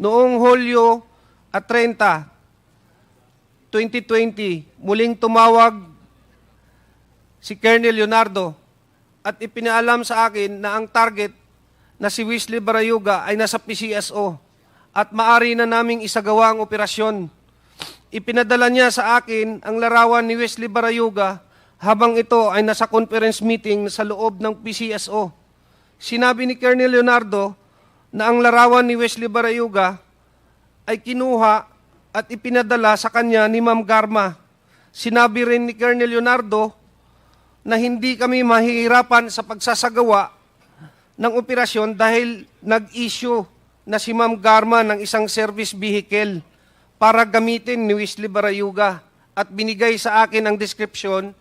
Noong Hulyo 30, 2020, muling tumawag si Colonel Leonardo at ipinaalam sa akin na ang target na si Wesley Barayuga ay nasa PCSO at maari na naming isagawa ang operasyon. Ipinadala niya sa akin ang larawan ni Wesley Barayuga habang ito ay nasa conference meeting sa loob ng PCSO. Sinabi ni Colonel Leonardo na ang larawan ni Wesley Barayuga ay kinuha at ipinadala sa kanya ni Ma'am Garma. Sinabi rin ni Colonel Leonardo na hindi kami mahihirapan sa pagsasagawa ng operasyon dahil nag-issue na si Ma'am Garma ng isang service vehicle para gamitin ni Wesley Barayuga at binigay sa akin ang description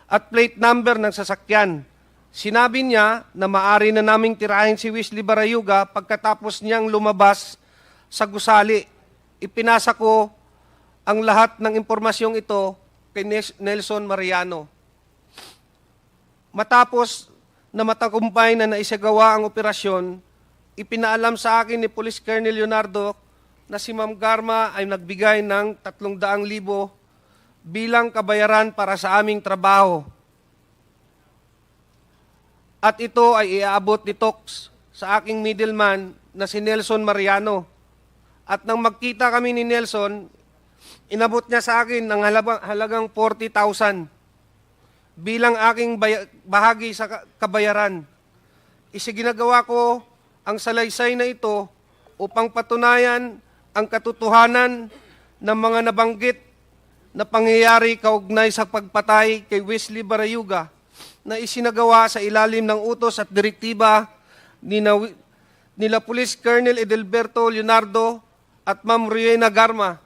at plate number ng sasakyan. Sinabi niya na maari na naming tirahin si Wesley Barayuga pagkatapos niyang lumabas sa gusali. Ipinasa ko ang lahat ng impormasyong ito kay Nelson Mariano. Matapos na matagumpay na naisagawa ang operasyon, ipinaalam sa akin ni Police Colonel Leonardo na si Ma'am Garma ay nagbigay ng 300,000 bilang kabayaran para sa aming trabaho. At ito ay iaabot ni Tox sa aking middleman na si Nelson Mariano. At nang magkita kami ni Nelson, inabot niya sa akin ng halagang 40,000 bilang aking bahagi sa kabayaran. Isiginagawa ko ang salaysay na ito upang patunayan ang katotohanan ng mga nabanggit na pangyayari kaugnay sa pagpatay kay Wesley Barayuga na isinagawa sa ilalim ng utos at direktiba nila Police Colonel Edelberto Leonardo at Ma'am Rowena Garma.